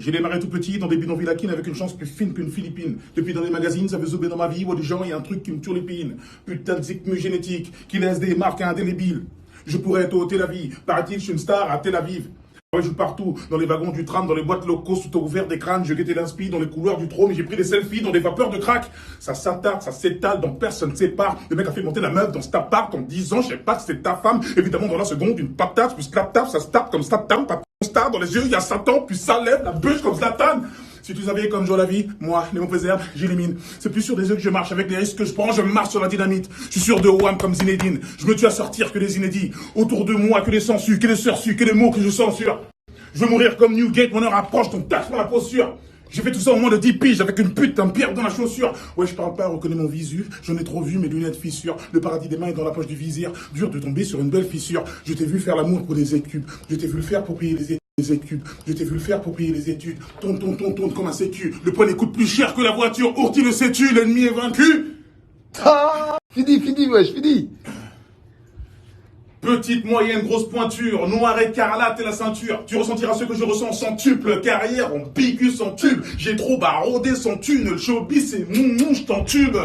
J'ai démarré tout petit dans des bidonvilles laquines avec une chance plus fine qu'une Philippine. Depuis dans les magazines, ça veut zouber dans ma vie, où des gens, il y a un truc qui me turlupine. Putain de zikmu génétique qui laisse des marques indélébiles. Je pourrais être au Tel Aviv, paraît-il, je suis une star à Tel Aviv. Je joue partout, dans les wagons du tram, dans les boîtes locaux, sous ouvert des crânes, je guettais l'inspi dans les couloirs du trône, j'ai pris des selfies dans des vapeurs de crack. Ça s'attarde, ça s'étale, donc personne ne sépare. Le mec a fait monter la meuf dans cet appart en disant, je sais pas que c'était ta femme. Évidemment, dans la seconde, une patate, plus clap-tap, ça se tape comme Satan, pas star, dans les yeux, il y a Satan, puis ça lève la bûche comme Zlatan. Si tu savais comme je la vie, moi, les mauvaises herbes, j'élimine. C'est plus sur des œufs que je marche, avec les risques que je prends, je marche sur la dynamite. Je suis sûr de Wham comme Zinedine. Je me tue à sortir que les inédits. Autour de moi, que les sensus, que les sursus, que les mots que je censure. Je veux mourir comme Newgate, mon heure approche, donc tâche-moi la posture. J'ai fait tout ça au moins de 10 piges avec une pute, un pierre dans la chaussure. Ouais, je parle pas, reconnais mon visu. J'en ai trop vu, mes lunettes fissures. Le paradis des mains est dans la poche du vizir. Dur de tomber sur une belle fissure. Je t'ai vu faire l'amour pour des écubes. Je t'ai vu le faire pour payer les études. Je t'ai vu le faire pour payer les études. Tourne comme un sécu. Le poignet coûte plus cher que la voiture. Ourti le sais-tu, l'ennemi est vaincu. Ah, fini, wesh, fini. Petite, moyenne, grosse pointure, noir écarlate et la ceinture. Tu ressentiras ce que je ressens sans tuple, carrière en picu sans tube. J'ai trop barodé sans thune, le showbiz c'est je t'entube.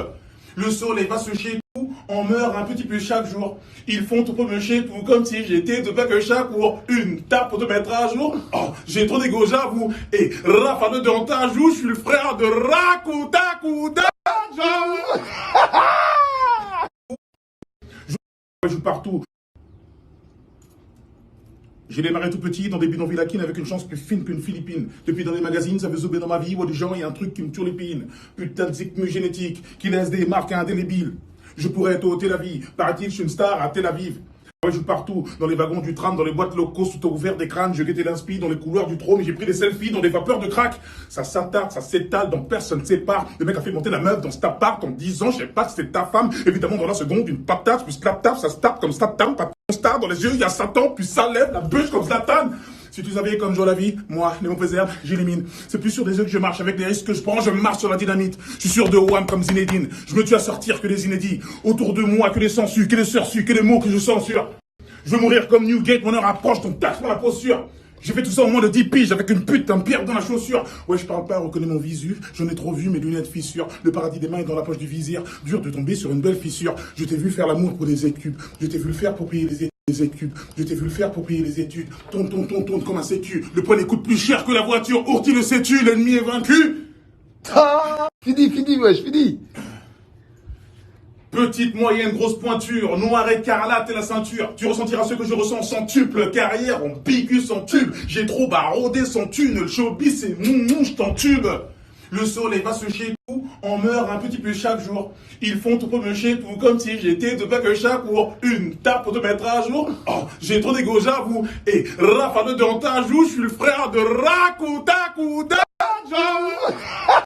Le soleil va se chier tout, on meurt un petit peu chaque jour. Ils font tout pour me chier tout comme si j'étais de pas que chaque jour. Une tape pour te mettre à jour. Oh, j'ai trop d'égo, j'avoue. Et Rafa de dans ta joue, je suis le frère de Rakuta Kuda. Je joue partout. J'ai démarré tout petit dans des bidonvilles laquines avec une chance plus fine qu'une Philippine. Depuis dans les magazines, ça veut zouber dans ma vie, où des gens, il y a un truc qui me turlupine. Putain de zikmu génétique qui laisse des marques indélébiles. Je pourrais être au Tel Aviv, paraît-il, je suis une star à Tel Aviv. Je joue partout, dans les wagons du tram, dans les boîtes locaux, sous ouvert des crânes, je guettais l'inspi dans les couloirs du trône, j'ai pris des selfies dans des vapeurs de crack. Ça s'attarde, ça s'étale, donc personne ne sépare. Le mec a fait monter la meuf dans cet appart en disant, je sais pas que c'était ta femme. Évidemment, dans la seconde, une patate, plus clap-tap, ça se tape comme Satan, pas star, dans les yeux, il y a Satan, puis ça lève la bûche comme Zlatan. Si tu savais comme je la vie, moi, les mauvaises herbes, j'élimine. C'est plus sur des œufs que je marche, avec les risques que je prends, je marche sur la dynamite. Je suis sûr de Wham comme Zinedine. Je me tue à sortir que les inédits. Autour de moi, que les sensus, que les sursus, que les mots que je censure. Je veux mourir comme Newgate, mon heure approche, donc tâche-moi la posture. J'ai fait tout ça au moins de 10 piges avec une pute, un pierre dans la chaussure. Ouais, je parle pas, reconnais mon visu. J'en ai trop vu, mes lunettes fissures. Le paradis des mains est dans la poche du vizir. Dur de tomber sur une belle fissure. Je t'ai vu faire l'amour pour des écubes. Je t'ai vu le faire pour payer les études. Je t'ai vu le faire pour payer les études. Tourne comme un sécu. Le poignet coûte plus cher que la voiture. Ourti le sais-tu, l'ennemi est vaincu. Ah, fini, wesh, fini. Petite, moyenne, grosse pointure, noir écarlate et la ceinture. Tu ressentiras ce que je ressens sans tuple, carrière en picu sans tube. J'ai trop barodé sans thune, le showbiz c'est je t'entube. Le soleil va se chier tout, on meurt un petit peu chaque jour. Ils font tout pour me chier tout comme si j'étais de pas que chaque jour. Une tape pour te mettre à jour. Oh, j'ai trop d'égo, j'avoue. Et Rafa de dans ta joue, je suis le frère de Rakuta Kuda.